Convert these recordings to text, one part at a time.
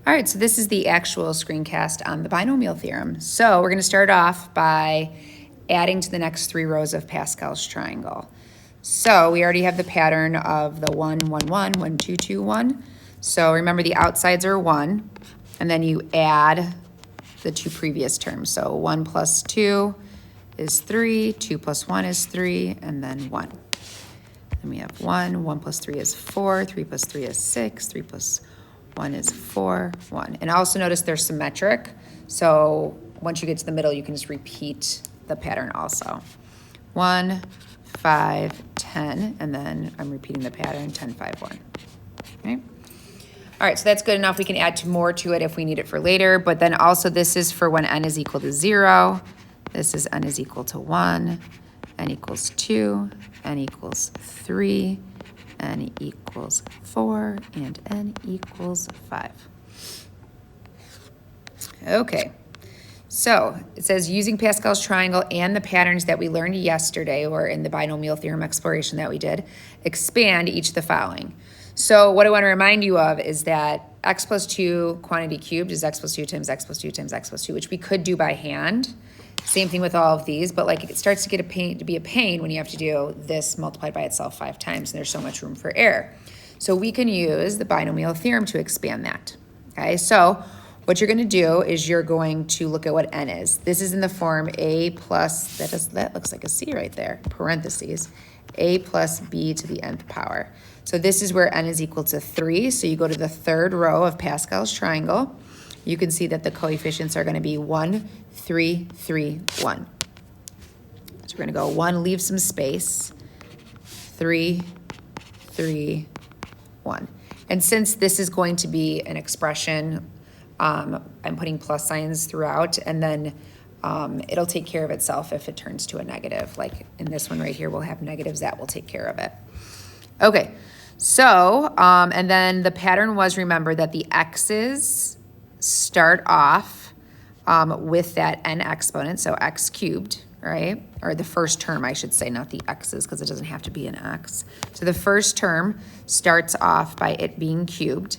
All right, so this is the actual screencast on the binomial theorem. So we're going to start off by adding to the next 3 rows of Pascal's triangle. So we already have the pattern of the 1, 1, 1, 1, 2, 2, 1. So remember the outsides are 1, and then you add the 2 previous terms. So 1 plus 2 is 3, 2 plus 1 is 3, and then 1. Then we have 1, 1 plus 3 is 4, 3 plus 3 is 6, 3 plus 1 is 4, 1. And also notice they're symmetric. So once you get to the middle, you can just repeat the pattern also. 1, 5, 10, and then I'm repeating the pattern, 10, 5, 1. Okay. All right, so that's good enough. We can add more to it if we need it for later, but then also this is for when n is equal to 0. This is n is equal to 1, n equals 2, n equals 3, n equals 4, and n equals 5. Okay, so it says using Pascal's triangle and the patterns that we learned yesterday or in the binomial theorem exploration that we did, expand each of the following. So what I want to remind you of is that x plus 2 quantity cubed is x plus 2 times x plus 2 times x plus 2, which we could do by hand. Same thing with all of these, but like it starts to get to be a pain when you have to do this multiplied by itself 5 times, and there's so much room for error. So we can use the binomial theorem to expand that. Okay, so what you're going to do is you're going to look at what n is. This is in the form a plus, that looks like a c right there, parentheses, a plus b to the nth power. So this is where n is equal to 3. So you go to the 3rd row of Pascal's triangle. You can see that the coefficients are going to be 1, 3, 3, 1. So we're going to go 1, leave some space, 3, 3, 1. And since this is going to be an expression, I'm putting plus signs throughout, and then it'll take care of itself if it turns to a negative. Like in this one right here, we'll have negatives. That will take care of it. Okay, so, and then the pattern was, remember that the x's start off with that n exponent, so x cubed, right? Or the first term, I should say, not the x's, because it doesn't have to be an x. So the first term starts off by it being cubed,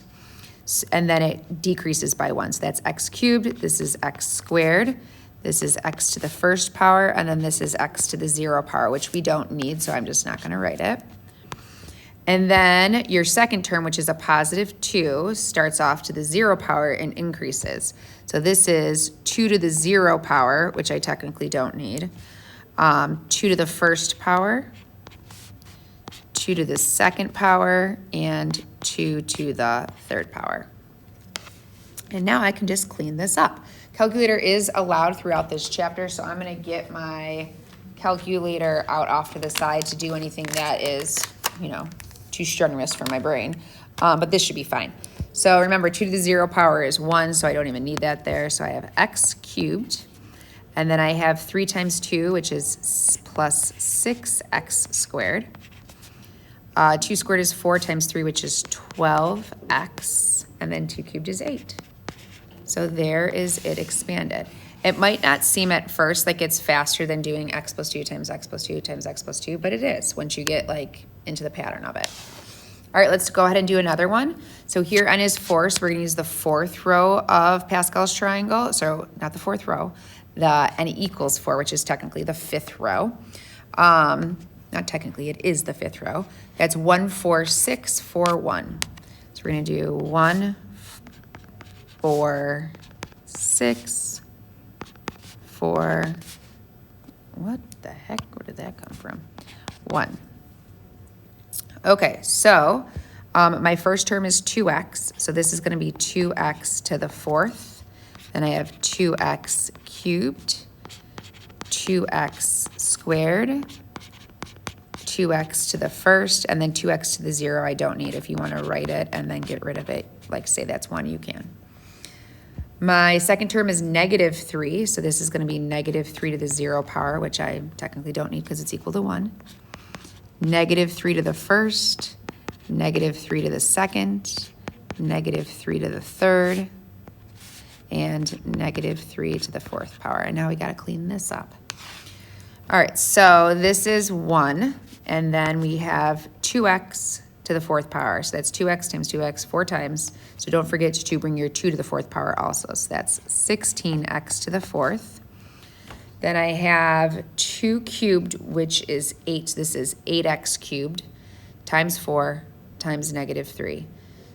and then it decreases by 1. So that's x cubed, this is x squared, this is x to the first power, and then this is x to the 0 power, which we don't need, so I'm just not going to write it. And then your second term, which is a positive 2, starts off to the 0 power and increases. So this is 2 to the 0 power, which I technically don't need, 2 to the first power, 2 to the second power, and 2 to the third power. And now I can just clean this up. Calculator is allowed throughout this chapter, so I'm going to get my calculator out off to the side to do anything that is, you know, too strenuous for my brain, but this should be fine. So remember, 2 to the 0 power is 1, so I don't even need that there. So I have x cubed, and then I have 3 times 2, which is plus 6x squared. 2 squared is 4 times 3, which is 12x, and then 2 cubed is 8. So there is it expanded. It might not seem at first like it's faster than doing x plus 2 times x plus 2 times x plus 2, but it is once you get like into the pattern of it. All right, let's go ahead and do another one. So here n is 4, so we're going to use the 4th row of Pascal's triangle. So not the 4th row, the n equals 4, which is technically the 5th row. Not technically, it is the 5th row. That's 1, 4, 6, 4, 1. So we're going to do 1, 4, 6, 4, what the heck, where did that come from? 1. Okay, so my first term is 2x, so this is going to be 2x to the 4th. Then I have 2x cubed, 2x squared, 2x to the 1st, and then 2x to the 0 I don't need. If you want to write it and then get rid of it, like say that's 1, you can. My second term is negative 3, so this is going to be negative 3 to the 0 power, which I technically don't need because it's equal to 1. Negative 3 to the 1st, negative 3 to the 2nd, negative 3 to the 3rd, and negative 3 to the 4th power. And now we got to clean this up. All right, so this is 1, and then we have 2x to the 4th power. So that's 2x times 2x 4 times. So don't forget to bring your 2 to the 4th power also. So that's 16x to the 4th. Then I have 2 cubed, which is 8. This is 8x cubed times 4 times negative 3.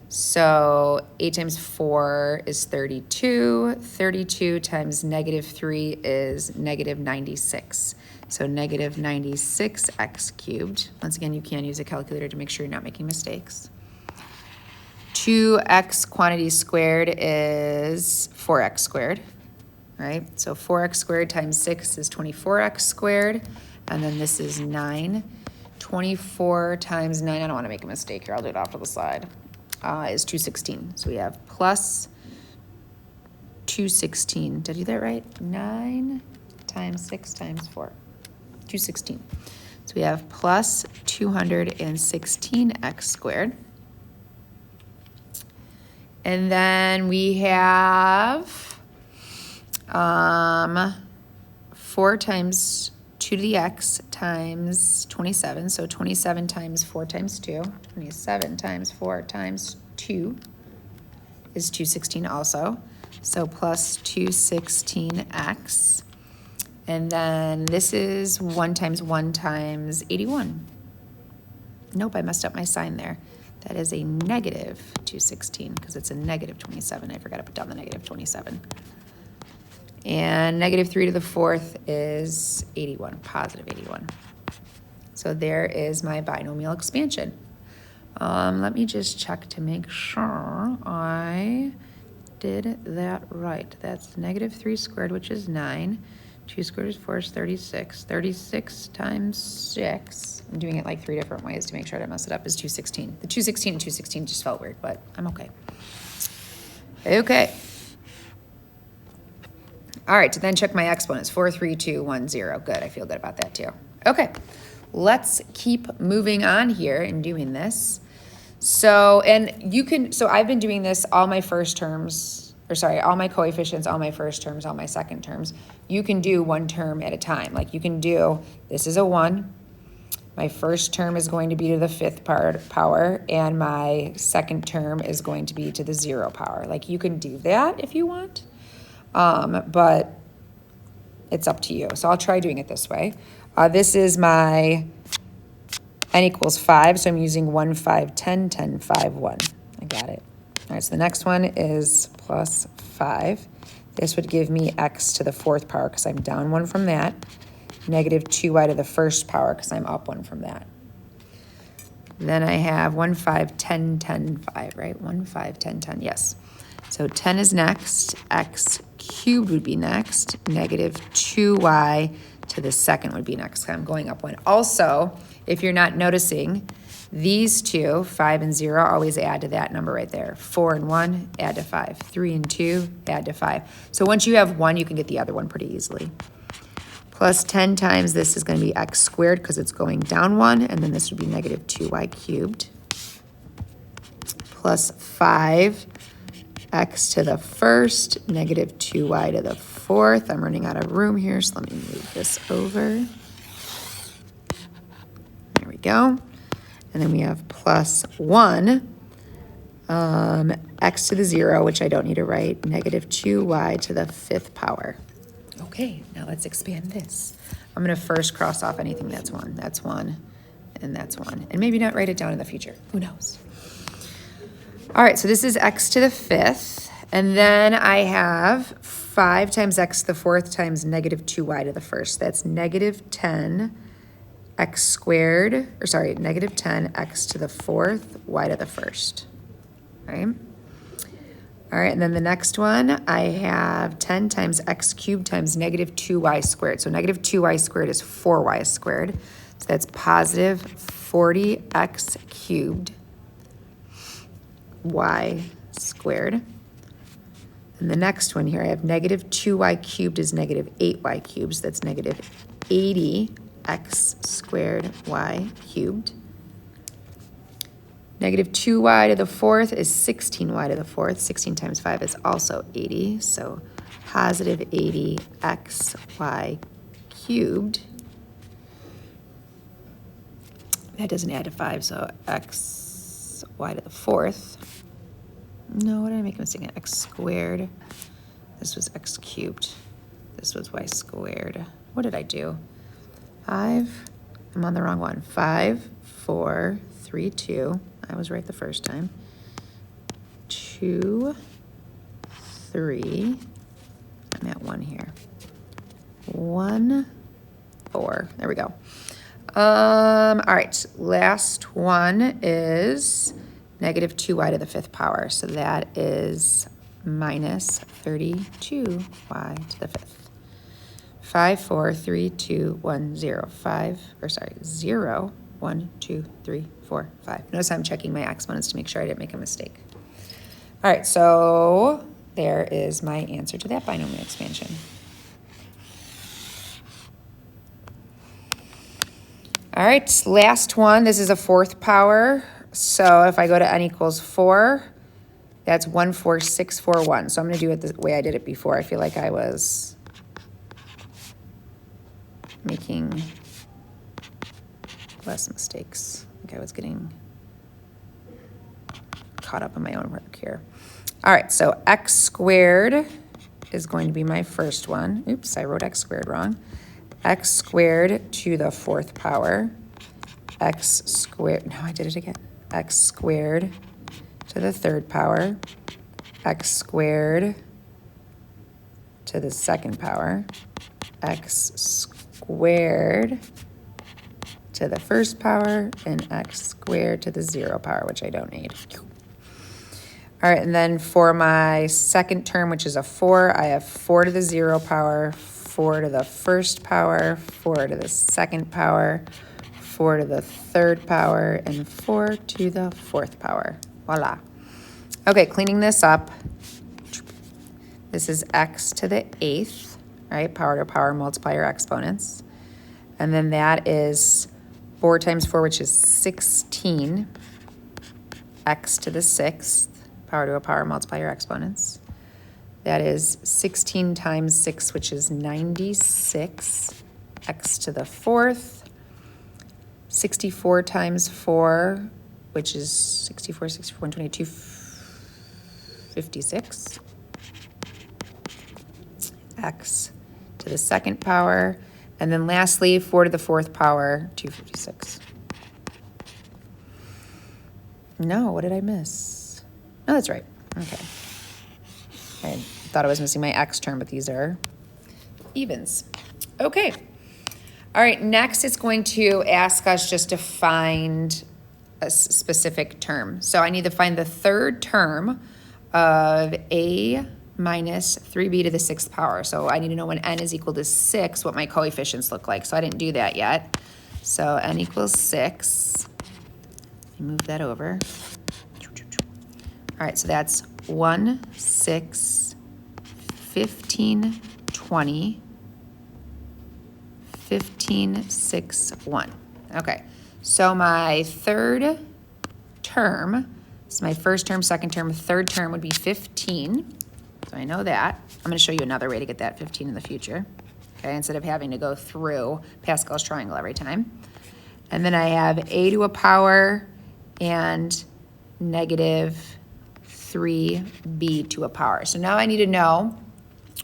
So 8 times 4 is 32. 32 times negative 3 is negative 96. So negative 96x cubed. Once again, you can use a calculator to make sure you're not making mistakes. 2x quantity squared is 4x squared, right? So 4x squared times 6 is 24x squared. And then this is 9. 24 times 9, I don't want to make a mistake here. I'll do it off to the side. Is 216. So we have plus 216. Did I do that right? 9 times 6 times 4. 216. So we have plus 216x squared. And then we have 4 times 2 to the x times 27. So 27 times 4 times 2. 27 times 4 times 2 is 216 also. So plus 216x. And then this is 1 times 1 times 81. Nope, I messed up my sign there. That is a negative 216 because it's a negative 27. I forgot to put down the negative 27. And negative 3 to the 4th is 81, positive 81. So there is my binomial expansion. Let me just check to make sure I did that right. That's negative 3 squared, which is 9. 2 squared is 4 is 36. 36 times 6, I'm doing it like 3 different ways to make sure I don't mess it up, is 216. The 216 and 216 just felt weird, but I'm okay. Okay. All right, to then check my exponents, 4, 3, 2, 1, 0. Good, I feel good about that too. Okay, let's keep moving on here and doing this. So, and you can, so I've been doing this all my first terms, or sorry, all my coefficients, all my first terms, all my second terms. You can do one term at a time. Like you can do, this is a 1. My first term is going to be to the 5th power, and my second term is going to be to the 0 power. Like you can do that if you want. But it's up to you. So I'll try doing it this way. This is my n equals 5, so I'm using 1, 5, 10, 10, 5, 1. I got it. All right, so the next one is plus 5. This would give me x to the 4th power because I'm down 1 from that. Negative 2y to the 1st power because I'm up 1 from that. Then I have 1, 5, 10, 10, 5, right? 1, 5, 10, 10, yes. So 10 is next, x cubed would be next, negative 2y to the 2nd would be next. I'm going up 1. Also, if you're not noticing, these two, 5 and 0, always add to that number right there. 4 and 1, add to 5. 3 and 2, add to 5. So once you have 1, you can get the other one pretty easily. Plus 10 times this is going to be x squared because it's going down 1, and then this would be negative 2y cubed. Plus 5. X to the 1st, negative 2y to the 4th. I'm running out of room here, so let me move this over. There we go. And then we have plus 1, x to the 0, which I don't need to write, negative 2y to the 5th power. Okay, now let's expand this. I'm going to first cross off anything that's 1. That's 1, and that's 1. And maybe not write it down in the future. Who knows? All right, so this is x to the 5th, and then I have 5 times x to the 4th times negative 2y to the 1st. That's negative 10 x squared, or sorry, negative 10 x to the 4th, y to the 1st, right? All right, and then the next one, I have 10 times x cubed times negative 2y squared. So negative 2y squared is 4y squared. So that's positive 40x cubed y squared. And the next one here, I have negative 2y cubed is negative 8y cubed. So that's negative 80x squared y cubed. Negative 2y to the 4th is 16y to the 4th. 16 times 5 is also 80. So positive 80xy cubed. That doesn't add to 5, so x y to the 4th. No, what did I make a mistake? X squared. This was x cubed. This was y squared. What did I do? 5, I'm on the wrong one. 5, 4, 3, 2. I was right the first time. 2, 3. I'm at 1 here. 1, 4. There we go. All right, last one is negative 2y to the 5th power. So that is minus 32y to the 5th. 5, 4, 3, 2, 1, 0. 0, 1, 2, 3, 4, 5. Notice I'm checking my exponents to make sure I didn't make a mistake. All right, so there is my answer to that binomial expansion. All right, last one. This is a 4th power. So if I go to n equals 4, that's 1, 4, 6, 4, 1. So I'm going to do it the way I did it before. I feel like I was making less mistakes. I think I was getting caught up in my own work here. All right, so x squared is going to be my first one. Oops, I wrote x squared wrong. X squared to the 4th power. X squared, no, I did it again. X squared to the 3rd power. X squared to the 2nd power. X squared to the 1st power, and x squared to the 0 power, which I don't need. All right, and then for my second term, which is a 4, I have 4 to the 0 power, 4 to the 1st power, 4 to the 2nd power, 4 to the 3rd power, and 4 to the 4th power. Voila. Okay, cleaning this up. This is x to the 8th, right? Power to power, multiply your exponents. And then that is 4 times 4, which is 16. X to the 6th, power to a power, multiply your exponents. That is 16 times 6, which is 96. X to the 4th. 64 times 4, which is 64, 122, 56. X to the 2nd power. And then lastly, 4 to the 4th power, 256. No, what did I miss? No, that's right. Okay. I thought I was missing my x term, but these are evens. Okay. All right, next it's going to ask us just to find a specific term. So I need to find the 3rd term of a minus 3b to the 6th power. So I need to know when n is equal to 6, what my coefficients look like. So I didn't do that yet. So n equals 6. Let me move that over. All right, so that's 1, 6, 15, 20, 15, 6, 1. Okay, so my 3rd term, so my 1st term, 2nd term, 3rd term would be 15. So I know that. I'm going to show you another way to get that 15 in the future, okay, instead of having to go through Pascal's triangle every time. And then I have a to a power and negative 3b to a power. So now I need to know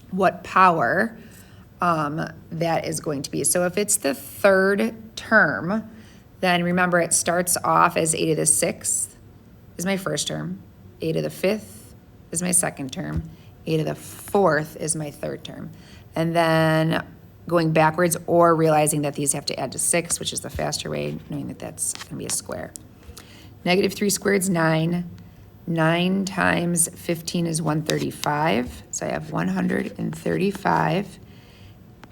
what power that is going to be. So if it's the 3rd term, then remember it starts off as a to the 6th is my 1st term, a to the 5th is my 2nd term, a to the 4th is my 3rd term. And then going backwards or realizing that these have to add to 6, which is the faster way, knowing that that's going to be a square. Negative 3 squared is 9. 9 times 15 is 135. So I have 135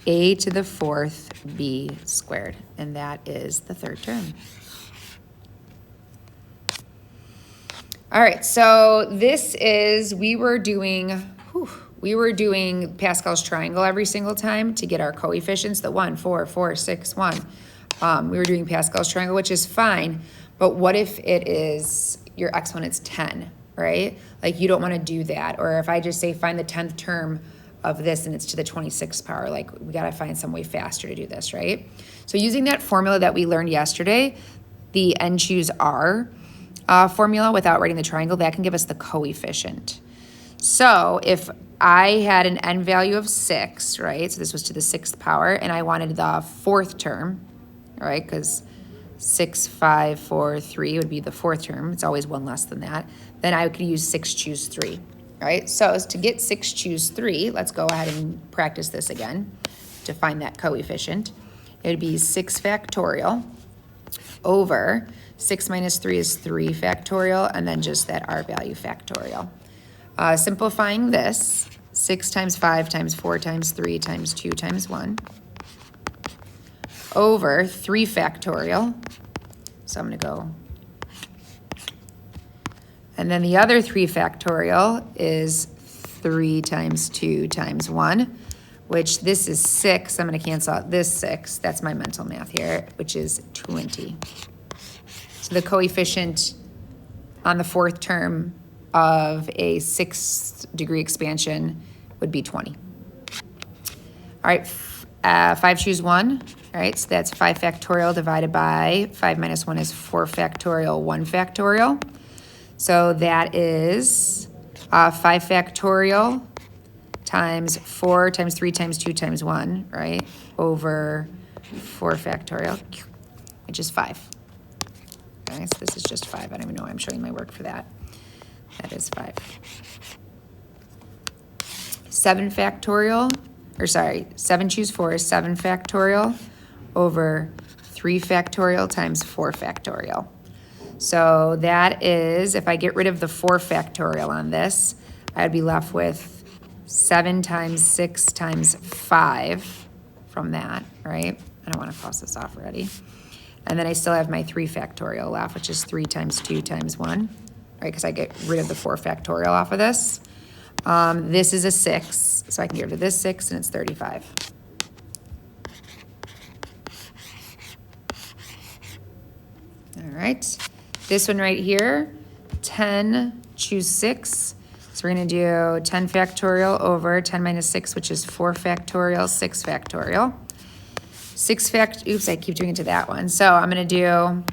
a to the 4th b squared. And that is the 3rd term. All right, so this is, we were doing Pascal's triangle every single time to get our coefficients, the 1, 4, 4, 6, 1. We were doing Pascal's triangle, which is fine, but what if it is your exponent's 10, right? Like you don't want to do that. Or if I just say find the 10th term of this and it's to the 26th power, like we got to find some way faster to do this, right? So using that formula that we learned yesterday, the n choose r, formula without writing the triangle, that can give us the coefficient. So if I had an n value of 6, right? So this was to the 6th power, and I wanted the 4th term, right? Because 6, 5, 4, 3 would be the 4th term. It's always one less than that. Then I could use 6, choose 3, right? So to get 6, choose 3, let's go ahead and practice this again to find that coefficient. It would be 6 factorial over 6 minus 3 is 3 factorial, and then just that r value factorial. Simplifying this, 6 times 5 times 4 times 3 times 2 times 1 over 3 factorial. So I'm going to go. And then the other 3 factorial is 3 times 2 times 1, which this is 6. I'm going to cancel out this 6. That's my mental math here, which is 20. So the coefficient on the 4th term of a 6th degree expansion would be 20. All right, 5 choose 1. All right, so that's 5 factorial divided by 5 minus 1 is 4 factorial, 1 factorial. So that is 5 factorial times 4 times 3 times 2 times 1, right, over 4 factorial, which is 5. Okay, so this is just 5. I don't even know why I'm showing my work for that. That is 5. 7 factorial, or sorry, 7 choose 4 is 7 factorial over 3 factorial times 4 factorial. So that is, if I get rid of the 4 factorial on this, I'd be left with 7 times 6 times 5 from that, right? I don't want to cross this off already. And then I still have my 3 factorial left, which is 3 times 2 times 1, right? Because I get rid of the 4 factorial off of this. This is a 6, so I can get rid of this 6, and it's 35. All right. This one right here, 10, choose 6. So we're going to do 10 factorial over 10 minus 6, which is 4 factorial, 6 factorial. Oops, I keep doing it to that one. So I'm going to do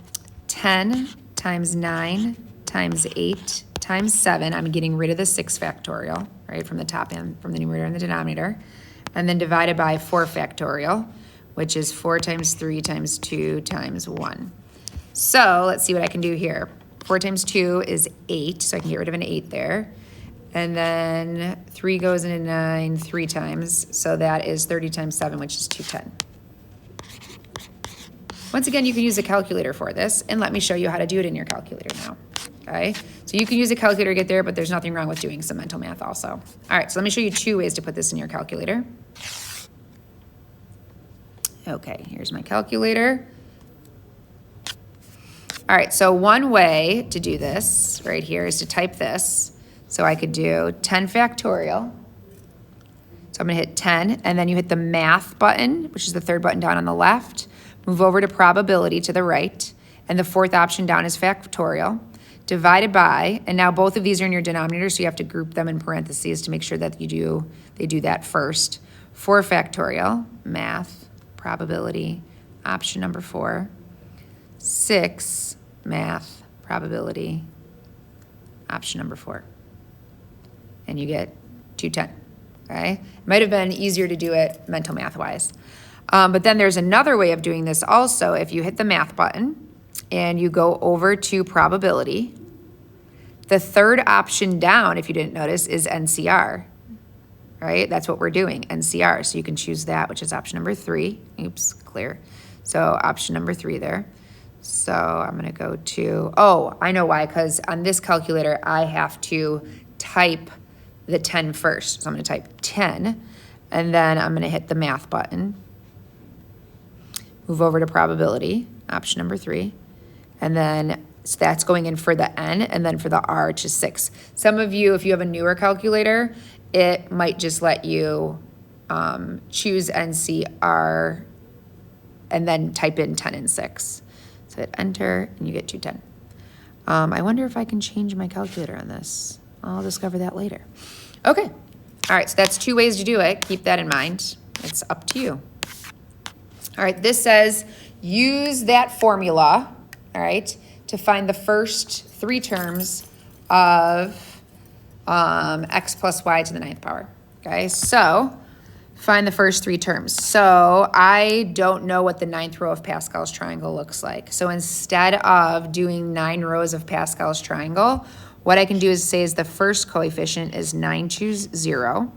10 times 9 times 8 times 7. I'm getting rid of the 6 factorial, right, from the top end, from the numerator and the denominator. And then divided by 4 factorial, which is 4 times 3 times 2 times 1. So let's see what I can do here. 4 times 2 is 8, so I can get rid of an 8 there. And then 3 goes into 9 3 times, so that is 30 times 7, which is 210. Once again, you can use a calculator for this, and let me show you how to do it in your calculator now, okay? So you can use a calculator to get there, but there's nothing wrong with doing some mental math also. All right, so let me show you 2 ways to put this in your calculator. Okay, here's my calculator. All right, so one way to do this right here is to type this. So I could do 10 factorial. So I'm gonna hit 10, and then you hit the math button, which is the 3rd button down on the left. Move over to probability to the right, and the 4th option down is factorial. Divided by, and now both of these are in your denominator, so you have to group them in parentheses to make sure that they do that first. 4 factorial, math, probability, option number 4. 6, math, probability, option number 4. And you get 210, okay? It might have been easier to do it mental math-wise. But then there's another way of doing this also. If you hit the math button and you go over to probability, the 3rd option down, if you didn't notice, is NCR, right? That's what we're doing, NCR. So you can choose that, which is option number 3. Oops, clear. So option number 3 there. So I'm gonna go to, oh, I know why, because on this calculator, I have to type the 10 first. So I'm gonna type 10, and then I'm gonna hit the math button. Move over to probability, option number 3. And then, so that's going in for the N, and then for the R, which is 6. Some of you, if you have a newer calculator, it might just let you choose NCR and then type in 10 and 6. So hit enter, and you get 210. I wonder if I can change my calculator on this. I'll discover that later. Okay, all right, so that's 2 ways to do it. Keep that in mind. It's up to you. All right, this says use that formula, all right, to find the first three terms of x plus y to the 9th power. Okay, so find the first three terms. So I don't know what the 9th row of Pascal's triangle looks like. So instead of doing 9 rows of Pascal's triangle, what I can do is say is the first coefficient is 9, choose 0.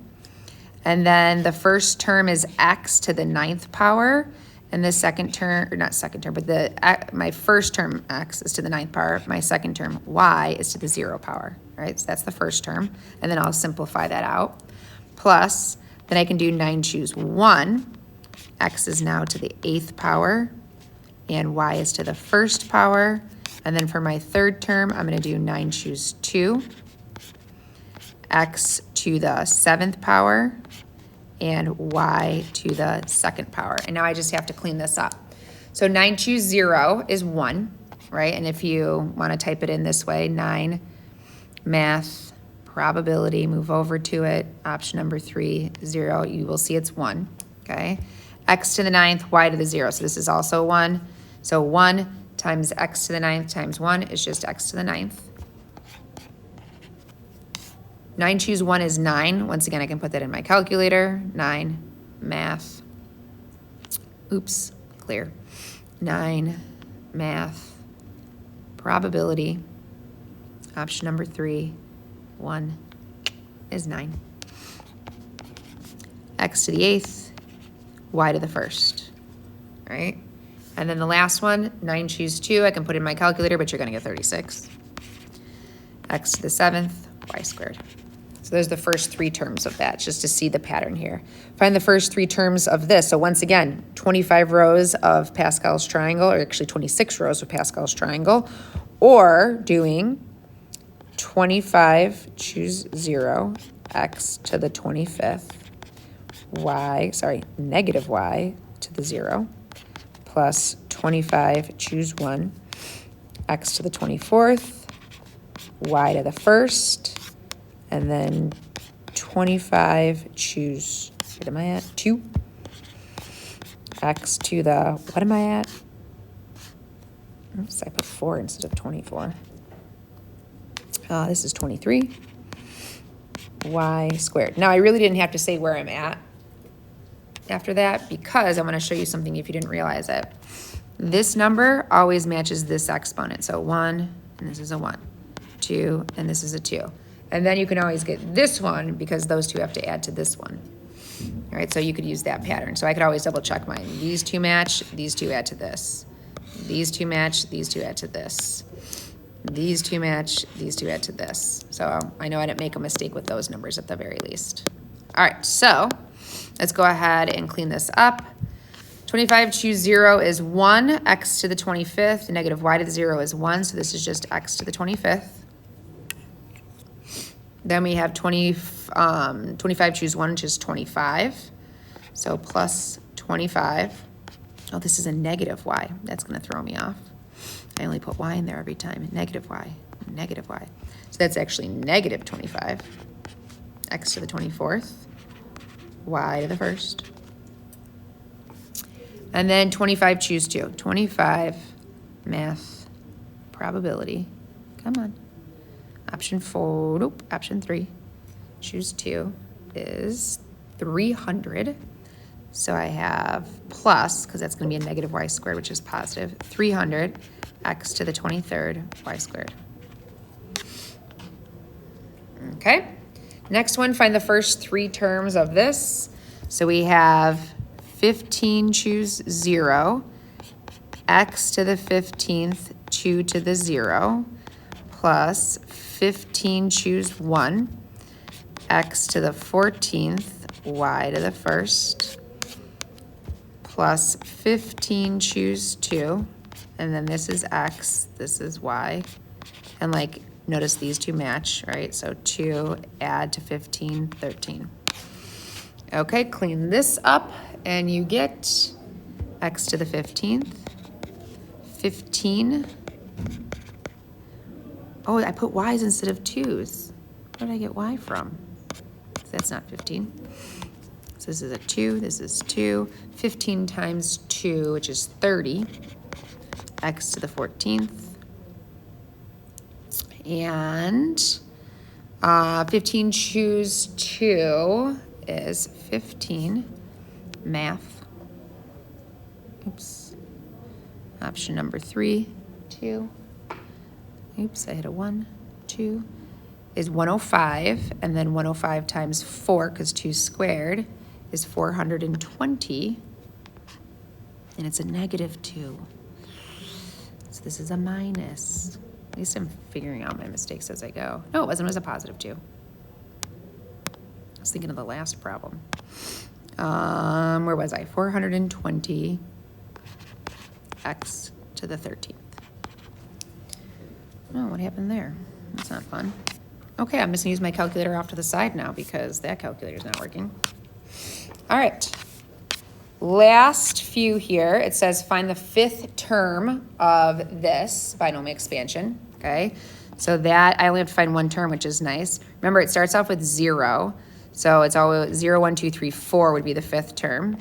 And then the first term is x to the 9th power. And the second term, or not second term, but my first term x is to the 9th power. My second term y is to the 0 power. All right, so that's the first term. And then I'll simplify that out. Plus, then I can do 9, choose 1. X is now to the 8th power, and y is to the 1st power. And then for my third term, I'm going to do 9, choose 2. X to the 7th power, and y to the 2nd power. And now I just have to clean this up. So 9, choose 0 is 1, right? And if you want to type it in this way, 9, math, probability, move over to it, option number 3, 0, you will see it's 1, okay? X to the 9th, y to the 0, so this is also 1. So 1 times x to the 9th times 1 is just x to the 9th. 9, choose 1 is 9. Once again, I can put that in my calculator. 9, math, oops, clear. 9, math, probability, option number 3, 1 is 9. X to the 8th, y to the 1st, right? And then the last one, 9, choose 2. I can put in my calculator, but you're going to get 36. X to the 7th, y squared. So there's the first three terms of that, just to see the pattern here. Find the first three terms of this. So once again, 25 rows of Pascal's triangle, or actually 26 rows of Pascal's triangle, or doing 25, choose 0, x to the 25th, negative y to the 0, plus 25, choose 1, x to the 24th, y to the 1st, and then 25, choose, what am I at, 2, x to the, what am I at? Oops, I put 4 instead of 24. This is 23, y squared. Now, I really didn't have to say where I'm at after that because I want to show you something if you didn't realize it. This number always matches this exponent. So 1, and this is a 1, 2, and this is a 2. And then you can always get this one because those two have to add to this one. All right, so you could use that pattern. So I could always double check mine. These two match, these two add to this. These two match, these two add to this. These two match, these two add to this. So I know I didn't make a mistake with those numbers at the very least. All right, so let's go ahead and clean this up. 25, choose 0 is 1, x to the 25th, negative y to the 0 is 1, so this is just x to the 25th. Then we have 25, choose 1, which is 25. So plus 25. Oh, this is a negative y. That's going to throw me off. I only put y in there every time. Negative y, negative y. So that's actually negative 25. X to the 24th. Y to the 1st. And then 25, choose 2. 25, math, probability. Come on. Option 4, nope, option 3, choose 2 is 300. So I have plus, because that's going to be a negative y squared, which is positive, 300 x to the 23rd y squared. Okay, next one, find the first three terms of this. So we have 15, choose 0, x to the 15th, 2 to the 0, plus 15, choose 1, x to the 14th, y to the 1st, plus 15, choose 2, and then this is x, this is y, and like, notice these two match, right? So 2 add to 15, 13. Okay, clean this up, and you get x to the 15th, 15. Oh, I put y's instead of 2's. Where did I get y from? That's not 15. So this is a 2, this is 2. 15 times 2, which is 30. X to the 14th, And 15 choose 2 is 15 math. Oops. Option number 3, 2. Oops, I hit a 1, 2. Is 105, and then 105 times 4, because 2 squared, is 420, and it's a -2. So this is a minus. At least I'm figuring out my mistakes as I go. No, it wasn't. It was a +2. I was thinking of the last problem. Where was I? 420 x to the 13th. Oh, what happened there? That's not fun. Okay, I'm just gonna use my calculator off to the side now because that calculator's not working. All right, last few here. It says find the 5th term of this binomial expansion, okay? So that, I only have to find 1 term, which is nice. Remember, it starts off with 0. So it's always 0, 1, 2, 3, 4 would be the 5th term.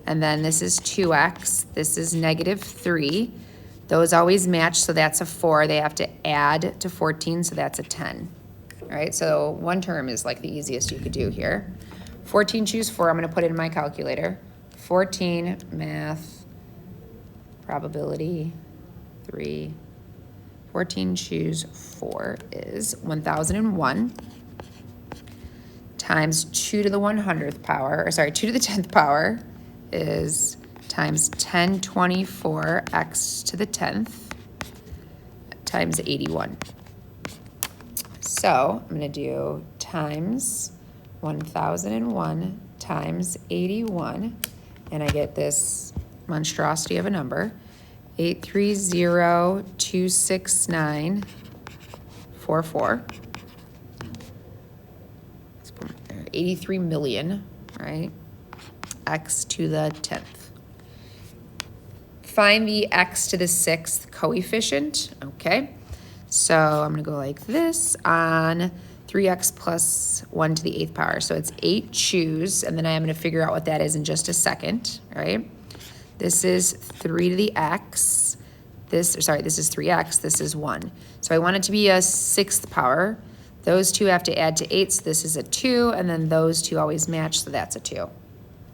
And then this is 2x, this is -3. Those always match, so that's a 4. They have to add to 14, so that's a 10. All right, so 1 term is like the easiest you could do here. 14 choose 4, I'm gonna put it in my calculator. 14 math probability 3. 14 choose 4 is 1001 times 2 to the 100th power, or sorry, 2 to the 10th power is times 1024 x to the 10th times 81. So I'm going to do times 1001 times 81, and I get this monstrosity of a number, 830,269,44. 83 million, right? X to the 10th. Find the x to the 6th coefficient, okay? So I'm gonna go like this on 3x plus 1 to the 8th power. So it's 8 choose, and then I am gonna figure out what that is in just a second, right? This is 3 to the x. This is 3x, this is 1. So I want it to be a 6th power. Those two have to add to 8, so this is a 2, and then those two always match, so that's a 2.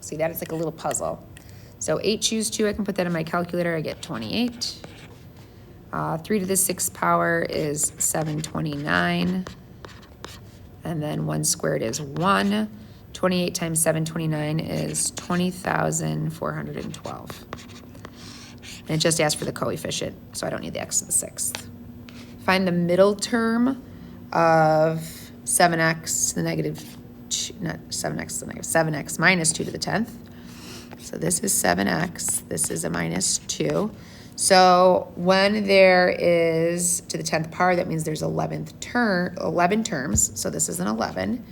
See, that is like a little puzzle. So 8 choose 2, I can put that in my calculator, I get 28. 3 to the 6th power is 729. And then 1 squared is 1. 28 times 729 is 20,412. And it just asks for the coefficient, so I don't need the x to the 6th. Find the middle term of 7x to the -7x minus 2 to the 10th. So this is 7x, this is a -2. So when there is to the 10th power, that means there's 11 terms. So this is an 11.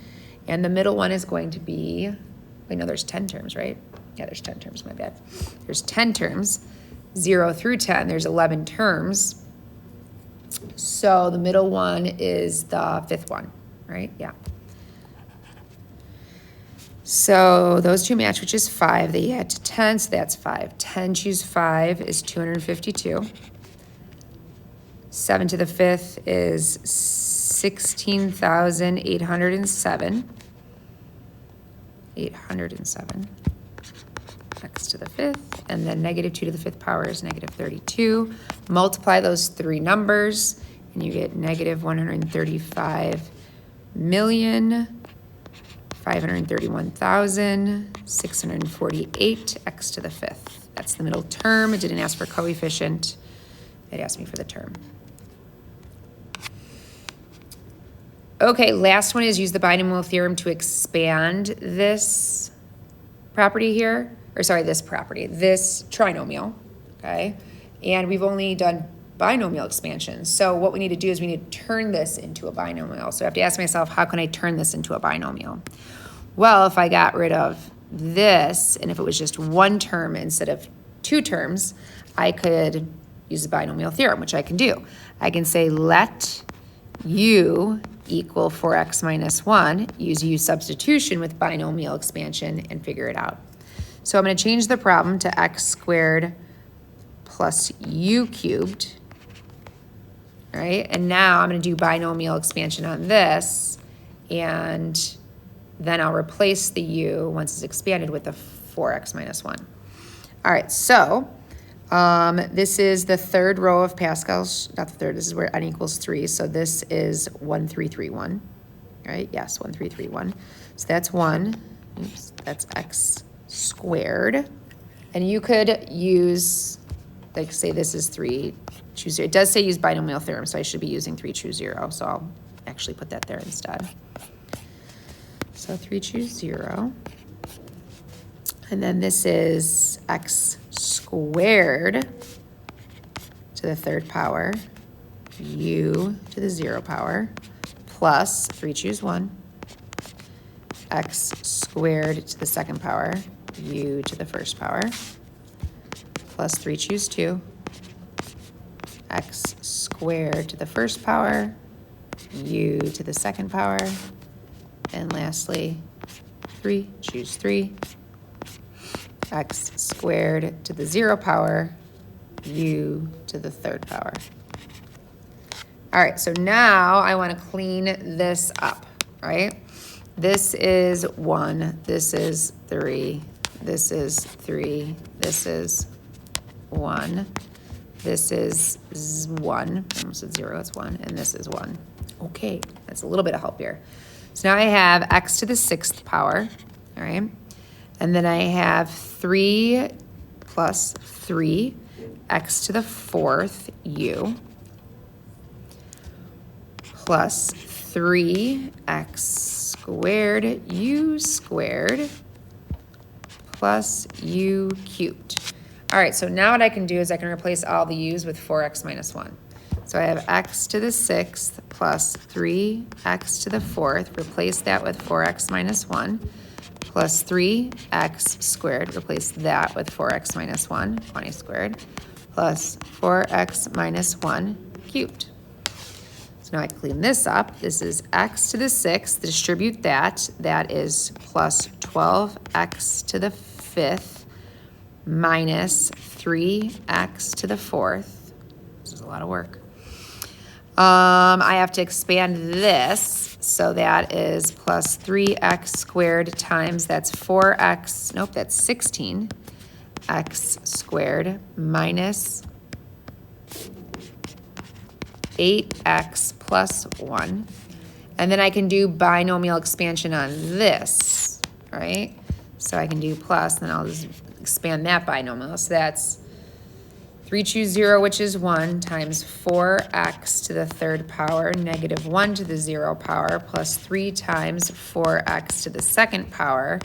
And the middle one is going to be, wait, no, there's 10 terms, right? Yeah, there's 10 terms, my bad. There's 10 terms, 0 through 10, there's 11 terms. So the middle one is the 5th one, right? Yeah. So those two match, which is 5. They add to 10, so that's 5. 10 choose 5 is 252. 7 to the 5th is 16,807. 807. X to the 5th, and then -2 to the 5th power is -32. Multiply those 3 numbers, and you get -135,531,648 x to the 5th. That's the middle term. It didn't ask for coefficient. It asked me for the term. Okay, last one is use the binomial theorem to expand this property here. Or sorry, this property, this trinomial, okay? And we've only done binomial expansions. So what we need to do is we need to turn this into a binomial. So I have to ask myself, how can I turn this into a binomial? Well, if I got rid of this, and if it was just 1 term instead of 2 terms, I could use the binomial theorem, which I can do. I can say let u equal 4x minus 1, use u substitution with binomial expansion and figure it out. So I'm going to change the problem to x squared plus u cubed right? And now I'm going to do binomial expansion on this, and then I'll replace the u once it's expanded with the 4x minus 1. All right, so this is the third row of Pascal's, not the third, this is where n equals 3, so this is 1, 3, 3, 1, right? Yes, 1, 3, 3, 1. So that's 1, oops, that's x squared. And you could use, like say this is 3, choose 0. It does say use binomial theorem, so I should be using 3, choose 0, so I'll actually put that there instead. So 3, choose 0. And then this is x squared to the third power, u to the 0 power, plus 3, choose 1, x squared to the second power, u to the first power, plus 3, choose 2, x squared to the first power, u to the second power, and lastly, 3, choose 3, x squared to the 0 power, u to the third power. All right, so now I want to clean this up, right? This is 1, this is 3, this is 3, this is 1, this is 1, I almost said 0, it's 1, and this is 1. Okay, that's a little bit of help here. So now I have x to the 6th power, all right? And then I have 3 plus 3, x to the 4th, u, plus 3x squared, u squared, plus u cubed. All right, so now what I can do is I can replace all the u's with 4x minus 1. So I have x to the 6th plus 3x to the 4th, replace that with 4x minus 1, plus 3x squared, replace that with 4x minus 1, 20 squared, plus 4x minus 1 cubed. So now I clean this up. This is x to the 6th, distribute that. That is plus 12x to the 5th minus 3x to the 4th. This is a lot of work. I have to expand this, so that is plus 3x squared times, that's 4x, nope, that's 16x squared minus 8x plus 1. And then I can do binomial expansion on this, right? So I can do plus, then I'll just expand that binomial. So that's 3, choose 0, which is 1, times 4x to the 3rd power, negative 1 to the 0 power, plus 3 times 4x to the 2nd power,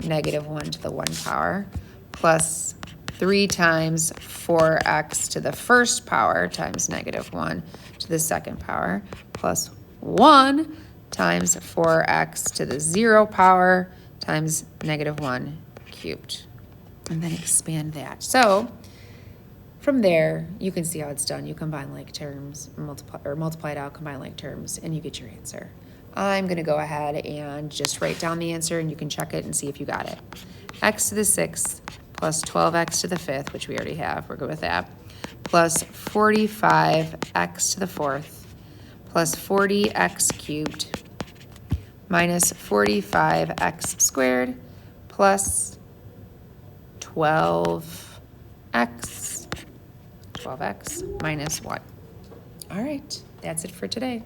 negative 1 to the 1 power, plus 3 times 4x to the 1st power times negative 1 to the 2nd power, plus 1 times 4x to the 0 power times negative 1 cubed. And then expand that. So from there, you can see how it's done. You combine like terms, multiply it out, combine like terms, and you get your answer. I'm going to go ahead and just write down the answer, and you can check it and see if you got it. X to the 6th plus 12x to the 5th, which we already have. We're good with that. Plus 45x to the 4th plus 40x cubed minus 45x squared plus 12x minus 1. All right, that's it for today.